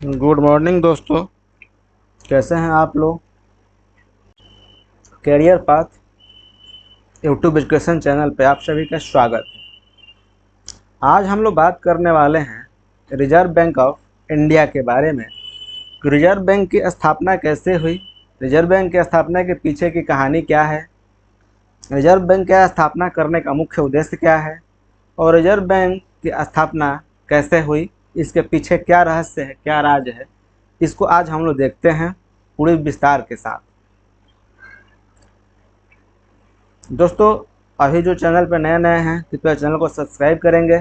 Good morning दोस्तों। कैसे हैं आप लोग। Career path YouTube education channel पे आप सभी का स्वागत है। आज हम लोग बात करने वाले हैं रिजर्व बैंक ऑफ इंडिया के बारे में। रिजर्व बैंक की स्थापना कैसे हुई, रिजर्व बैंक की स्थापना के पीछे की कहानी क्या है, रिजर्व बैंक की स्थापना करने का मुख्य उद्देश्य क्या है और रिजर्व बैंक की स्थापना कैसे हुई, इसके पीछे क्या रहस्य है, क्या राज है, इसको आज हम लोग देखते हैं पूरे विस्तार के साथ। दोस्तों, अभी जो चैनल पर नए नए हैं कृपया चैनल को सब्सक्राइब करेंगे,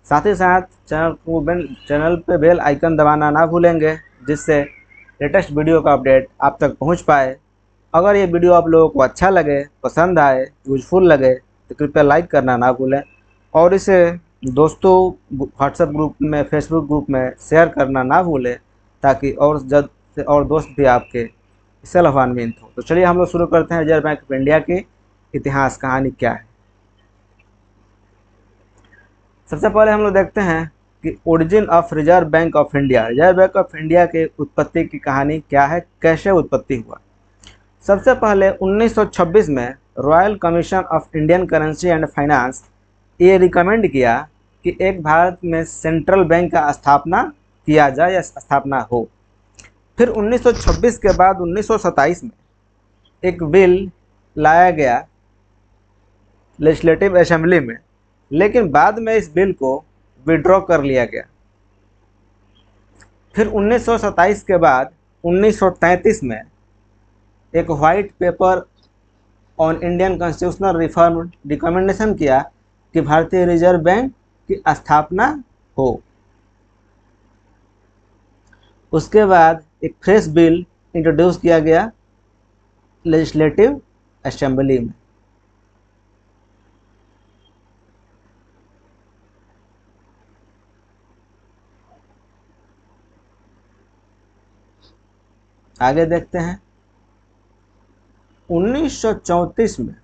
साथ ही साथ चैनल पे बेल आइकन दबाना ना भूलेंगे, जिससे लेटेस्ट वीडियो का अपडेट आप तक पहुंच पाए। अगर ये वीडियो आप लोगों को अच्छा लगे, पसंद आए, यूजफुल लगे तो कृपया लाइक करना ना भूलें और इसे दोस्तों व्हाट्सएप ग्रुप में, फेसबुक ग्रुप में शेयर करना ना भूलें, ताकि और जल्द से और दोस्त भी आपके इससे लाभान्वित हो। तो चलिए हम लोग शुरू करते हैं रिजर्व बैंक ऑफ इंडिया की इतिहास कहानी क्या है। सबसे पहले हम लोग देखते हैं कि origin of reserve bank of India, reserve bank of India के उत्पत्ति की कहानी क्या है, कैसे उत्पत्ति हुआ। सबसे पहले 1926 में royal commission of Indian currency and finance ये रिकमेंड किया कि एक भारत में सेंट्रल बैंक का स्थापना किया जाए या स्थापना हो। फिर 1926 के बाद 1927 में एक बिल लाया गया लेजिस्लेटिव असेंबली में, लेकिन बाद में इस बिल को विड्रॉ कर लिया गया। फिर 1927 के बाद 1933 में एक white paper on Indian constitutional reform recommendation किया कि भारतीय रिजर्व बैंक की स्थापना हो। उसके बाद एक फ्रेश बिल इंट्रोड्यूस किया गया लेजिस्लेटिव असेंबली में। आगे देखते हैं 1934 में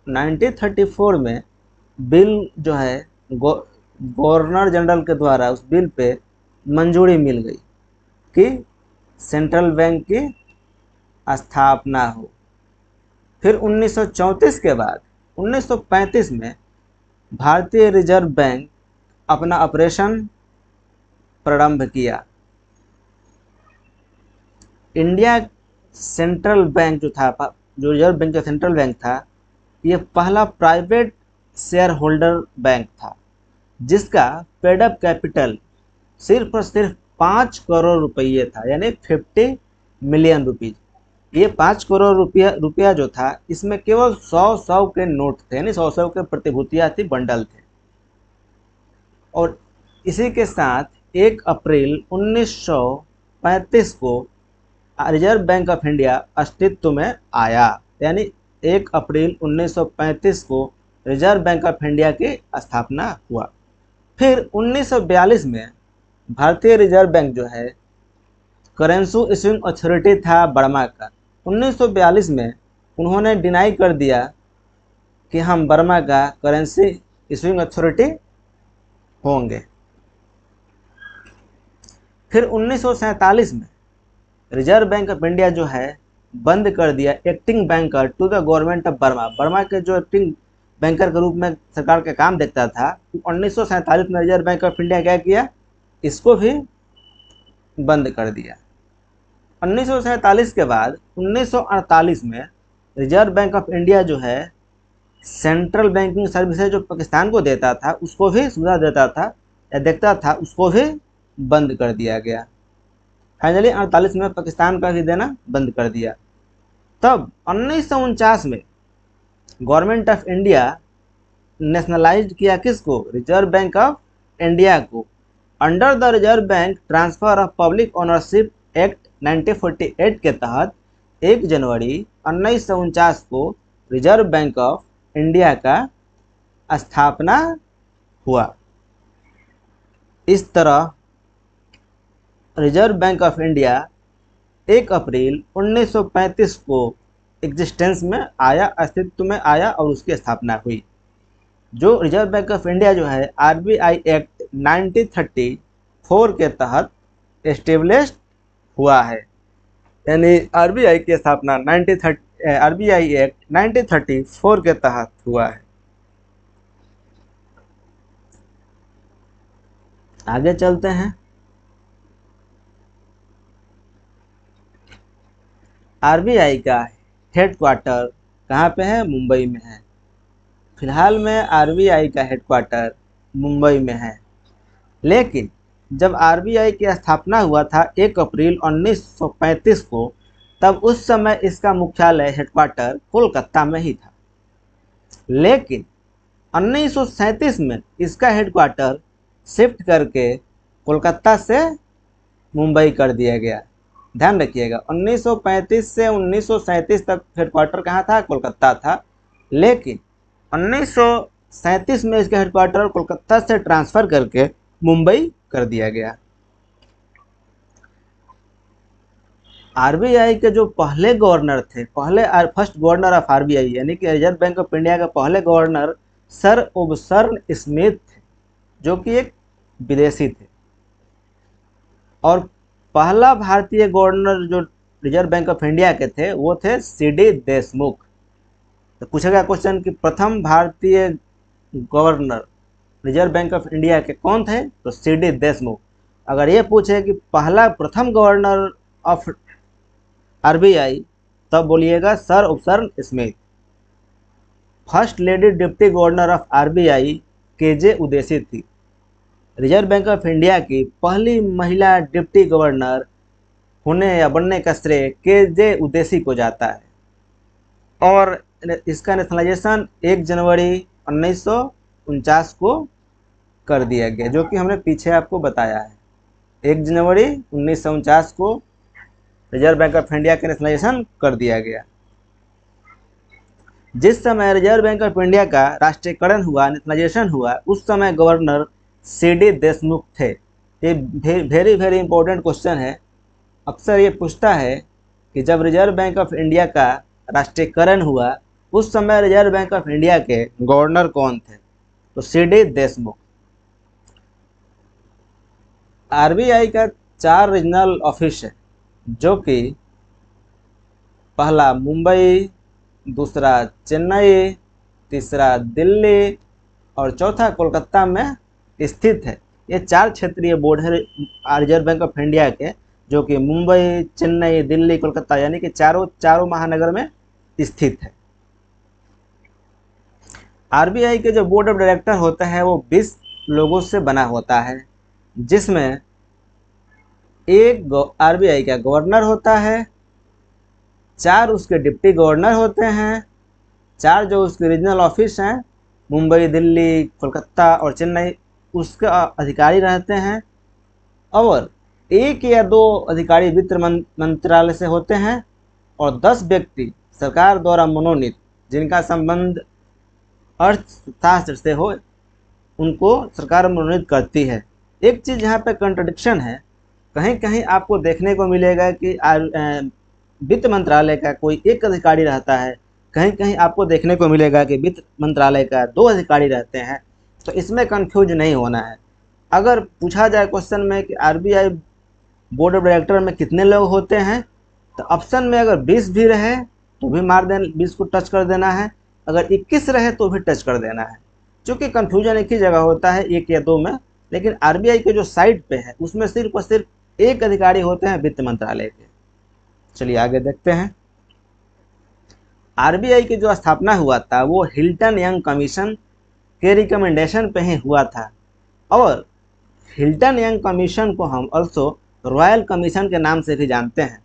1934 में बिल जो है गवर्नर जनरल के द्वारा उस बिल पे मंजूरी मिल गई कि सेंट्रल बैंक की स्थापना हो। फिर 1934 के बाद 1935 में भारतीय रिजर्व बैंक अपना ऑपरेशन प्रारंभ किया। इंडिया सेंट्रल बैंक जो था, जो रिजर्व बैंक का सेंट्रल बैंक था, ये पहला प्राइवेट शेयर होल्डर बैंक था जिसका पेड अप कैपिटल सिर्फ और सिर्फ 5 करोड़ रुपये था, यानी 50 मिलियन रुपीज। ये 5 करोड़ रुपया जो था, इसमें केवल 100 के नोट थे, यानी 100 के प्रतिभूतियां थी, बंडल थे। और इसी के साथ 1 अप्रैल 1935 को रिजर्व बैंक ऑफ इंडिया अस्तित्व में आया, यानी 1 अप्रैल 1935 को रिजर्व बैंक ऑफ इंडिया की स्थापना हुआ। फिर 1942 में भारतीय रिजर्व बैंक जो है करेंसी इशूइंग अथॉरिटी था बर्मा का। 1942 में उन्होंने डिनाई कर दिया कि हम बर्मा का करेंसी इशूइंग अथॉरिटी होंगे। फिर 1947 में रिजर्व बैंक ऑफ इंडिया जो है बंद कर दिया acting banker to the government of Burma. Burma के जो एक्टिंग बैंकर के रूप में सरकार का काम देखता था, 1947 में रिजर्व बैंक ऑफ इंडिया क्या किया, इसको भी बंद कर दिया। 1947 के बाद 1948 में रिजर्व बैंक ऑफ इंडिया जो है सेंट्रल बैंकिंग सर्विसेज जो पाकिस्तान को देता था, उसको भी सुविधा देता था या देखता था, उसको भी बंद कर दिया गया। फाइनली 48 में पाकिस्तान का भी देना बंद कर दिया। तब 1949 में गवर्नमेंट ऑफ इंडिया नेशनलाइज किया किसको, रिजर्व बैंक ऑफ इंडिया को। Under the reserve bank transfer of public ownership act 1948 के तहत 1 जनवरी 1949 को रिजर्व बैंक ऑफ इंडिया का स्थापना हुआ। इस तरह रिजर्व बैंक ऑफ इंडिया 1 अप्रैल 1935 को एग्जिस्टेंस में आया, अस्तित्व में आया और उसकी स्थापना हुई। जो रिजर्व बैंक ऑफ इंडिया जो है आरबीआई एक्ट 1934 के तहत एस्टेब्लिश्ड हुआ है। यानी आरबीआई की स्थापना 1930 आरबीआई एक्ट 1934 के तहत हुआ है। आगे चलते हैं। आरबीआई का हेडक्वार्टर कहाँ पे है? मुंबई में है। फिलहाल में आरबीआई का हेडक्वार्टर मुंबई में है, लेकिन जब आरबीआई की स्थापना हुआ था 1 अप्रैल 1935 को, तब उस समय इसका मुख्यालय हेडक्वार्टर कोलकाता में ही था। लेकिन 1937 में इसका हेडक्वार्टर शिफ्ट करके कोलकाता से मुंबई कर दिया गया। ध्यान रखिएगा, 1935 से 1937 तक हेडक्वार्टर कहाँ था? कोलकाता था। लेकिन 1937 में इसका हेडक्वार्टर कोलकाता से ट्रांसफर करके मुंबई कर दिया गया। आरबीआई के जो पहले गवर्नर थे, फर्स्ट गवर्नर ऑफ आरबीआई यानी कि रिजर्व बैंक ऑफ इंडिया के पहले गवर्नर सर ओबसर्न स्मिथ थे, जो कि एक विदेशी थे। और पहला भारतीय गवर्नर जो रिजर्व बैंक ऑफ इंडिया के थे वो थे सीडी देशमुख। तो पूछेगा क्वेश्चन कि प्रथम भारतीय governor reserve bank of India के कौन थे? तो सीडी देशमुख। अगर ये पूछे कि प्रथम गवर्नर ऑफ आरबीआई, तब बोलिएगा sir Osborne Smith. First lady deputy governor of RBI K J Udeshi थी। रिजर्व बैंक ऑफ इंडिया की पहली महिला डिप्टी गवर्नर होने या बनने का श्रेय केजे उदेसी को जाता है। और इसका नेशनलाइजेशन 1 जनवरी 1949 को कर दिया गया, जो कि हमने पीछे आपको बताया है। 1 जनवरी 1949 को रिजर्व बैंक ऑफ इंडिया का नेशनलाइजेशन कर दिया गया। जिस समय रिजर्व बैंक ऑफ इंडिया का राष्ट्रीयकरण हुआ, नेशनलाइजेशन हुआ, उस समय गवर्नर सीडी देशमुख थे। ये वेरी वेरी इंपॉर्टेंट क्वेश्चन है। अक्सर ये पूछता है कि जब रिजर्व बैंक ऑफ इंडिया का राष्ट्रीयकरण हुआ, उस समय रिजर्व बैंक ऑफ इंडिया के गवर्नर कौन थे? तो सीडी देशमुख। आरबीआई का 4 रीजनल ऑफिस है, जो कि पहला मुंबई, दूसरा चेन्नई, तीसरा दिल्ली और चौथा कोलकाता में स्थित है। ये 4 क्षेत्रीय बोर्ड है रिजर्व बैंक ऑफ इंडिया के, जो कि मुंबई, चेन्नई, दिल्ली, कोलकाता यानी कि चारों महानगर में स्थित है। आरबीआई के जो बोर्ड ऑफ डायरेक्टर होता है वो 20 लोगों से बना होता है, जिसमें एक आरबीआई का गवर्नर होता है, 4 उसके डिप्टी गवर्नर होते हैं, 4 जो उसके रीजनल ऑफिस हैं मुंबई, दिल्ली, कोलकाता और चेन्नई, उसके अधिकारी रहते हैं, और 1 या 2 अधिकारी वित्त मंत्रालय से होते हैं, और 10 व्यक्ति सरकार द्वारा मनोनीत जिनका संबंध अर्थशास्त्र से हो, उनको सरकार मनोनीत करती है। एक चीज़ यहाँ पे कंट्रडिक्शन है, कहीं कहीं आपको देखने को मिलेगा कि वित्त मंत्रालय का कोई एक अधिकारी रहता है, कहीं कहीं आपको देखने को मिलेगा कि वित्त मंत्रालय का 2 अधिकारी रहते हैं। तो इसमें कंफ्यूज नहीं होना है। अगर पूछा जाए क्वेश्चन में कि आरबीआई बोर्ड ऑफ डायरेक्टर में कितने लोग होते हैं, तो ऑप्शन में अगर 20 भी रहे तो भी मार देना, 20 को टच कर देना है, अगर 21 रहे तो भी टच कर देना है, क्योंकि कन्फ्यूजन एक ही जगह होता है, 1 या 2 में। लेकिन आरबीआई के जो साइट पे है उसमें सिर्फ और सिर्फ 1 अधिकारी होते हैं वित्त मंत्रालय के। चलिए आगे देखते हैं। आरबीआई की जो स्थापना हुआ था वो हिल्टन यंग कमीशन के रिकमेंडेशन पे ही हुआ था, और हिल्टन यंग कमीशन को हम ऑल्सो रॉयल कमीशन के नाम से भी जानते हैं।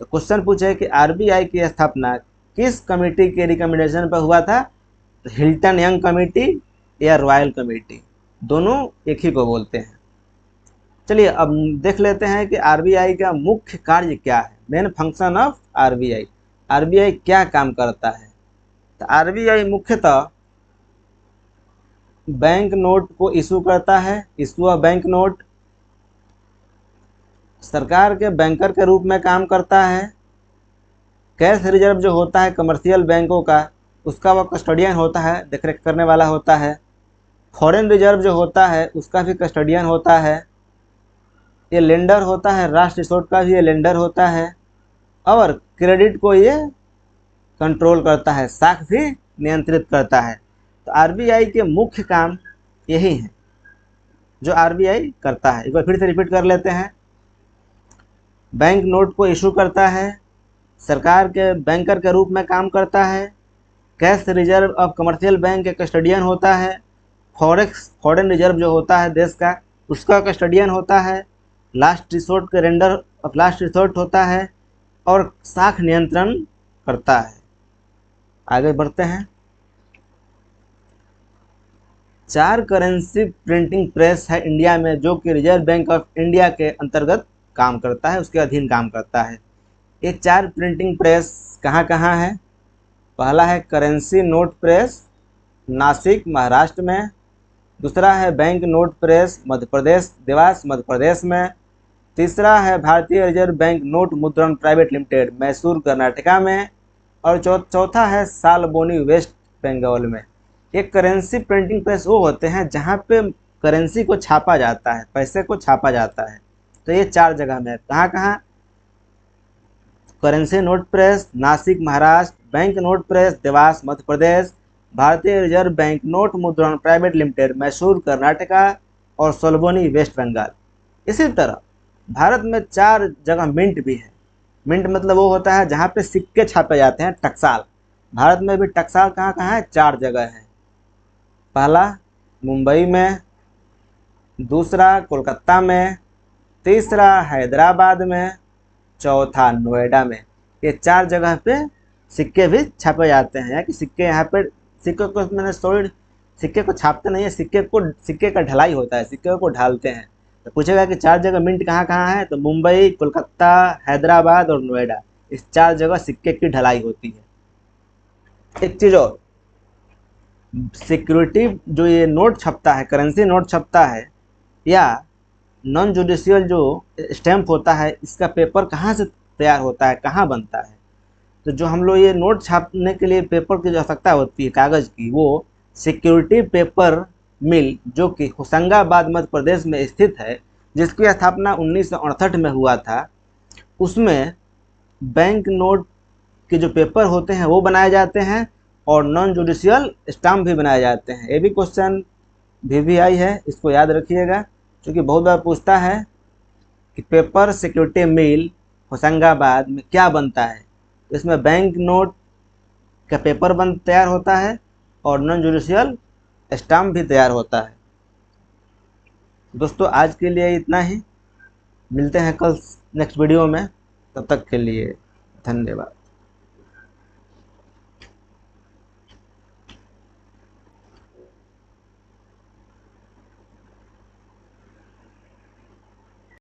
तो क्वेश्चन पूछे कि आरबीआई की स्थापना किस कमेटी के रिकमेंडेशन पर हुआ था? तो हिल्टन यंग कमेटी या रॉयल कमेटी, दोनों एक ही को बोलते हैं। चलिए अब देख लेते हैं कि आरबीआई का मुख्य कार्य क्या है, main function of RBI. RBI क्या काम करता है? तो आरबीआई मुख्यतः बैंक नोट को इशू करता है, इशू ऑफ बैंक नोट, सरकार के बैंकर के रूप में काम करता है, कैश रिजर्व जो होता है कमर्शियल बैंकों का, उसका वह कस्टोडियन होता है, देखरेख करने वाला होता है, फॉरेन रिजर्व जो होता है उसका भी कस्टोडियन होता है, ये लेंडर होता है, लास्ट रिसोर्ट का भी ये लेंडर होता है, और क्रेडिट को ये कंट्रोल करता है, साख भी नियंत्रित करता है। तो आरबीआई के मुख्य काम यही है जो आरबीआई करता है। एक बार फिर से रिपीट कर लेते हैं। बैंक नोट को इशू करता है, सरकार के बैंकर के रूप में काम करता है, cash reserve of commercial bank के कस्टडियन होता है, फॉरेक्स फॉरेन रिजर्व जो होता है देश का उसका कस्टडियन होता है, लास्ट रिसोर्ट के रेंडर ऑफ लास्ट रिसोर्ट होता है, और साख नियंत्रण करता है। आगे बढ़ते हैं। 4 करेंसी प्रिंटिंग प्रेस है इंडिया में जो कि रिजर्व बैंक ऑफ इंडिया के अंतर्गत काम करता है, उसके अधीन काम करता है। ये 4 प्रिंटिंग प्रेस कहाँ कहाँ है? पहला है currency note press Nashik Maharashtra में, दूसरा है bank note press Madhya Pradesh Dewas Madhya प्रदेश में, तीसरा है भारतीय Reserve Bank note Mudran private limited Mysore Karnataka में, और चौथा है सालबोनी वेस्ट बंगाल में। एक करेंसी प्रिंटिंग प्रेस वो होते हैं जहाँ पे करेंसी को छापा जाता है, पैसे को छापा जाता है। तो ये 4 जगह में है। कहाँ कहाँ? Currency note press Nashik Maharashtra, bank note press Dewas Madhya Pradesh, Bharatiya Reserve Bank note Mudran private limited Mysore Karnataka, और सोलबोनी वेस्ट बंगाल। इसी तरह भारत में 4 जगह मिंट भी है। मिंट मतलब वो होता है जहाँ पे सिक्के छापे जाते हैं, टकसाल। भारत में भी टकसाल कहाँ कहाँ है? 4 जगह है। पहला मुंबई में, दूसरा कोलकाता में, तीसरा हैदराबाद में, चौथा नोएडा में। ये 4 जगह पे सिक्के भी छापे जाते हैं। या कि सिक्के यहाँ पे सिक्के को मैंने सिक्के को छापते नहीं है, सिक्के का ढलाई होता है, सिक्के को ढालते हैं। तो पूछेगा कि 4 जगह मिंट कहाँ कहाँ है? तो मुंबई, कोलकाता, हैदराबाद और नोएडा, इस 4 जगह सिक्के की ढलाई होती है। एक चीज़ और, सिक्योरिटी जो ये नोट छपता है, करेंसी नोट छपता है, या नॉन जुडिशियल जो स्टैम्प होता है, इसका पेपर कहाँ से तैयार होता है, कहाँ बनता है? तो जो हम लोग ये नोट छापने के लिए पेपर की जो आवश्यकता होती है कागज़ की, वो सिक्योरिटी पेपर मिल जो कि होशंगाबाद मध्य प्रदेश में स्थित है, जिसकी स्थापना 1968 में हुआ था, उसमें बैंक नोट के जो पेपर होते हैं वो बनाए जाते हैं और नॉन जुडिशियल स्टाम्प भी बनाए जाते हैं। ये भी क्वेश्चन VVI है, इसको याद रखिएगा, क्योंकि बहुत बार पूछता है कि पेपर सिक्योरिटी मिल होशंगाबाद में क्या बनता है। तो इसमें बैंक नोट का पेपर तैयार होता है और नॉन जुडिशियल स्टाम्प भी तैयार होता है। दोस्तों आज के लिए इतना ही, मिलते हैं कल नेक्स्ट वीडियो में, तब तक के लिए धन्यवाद।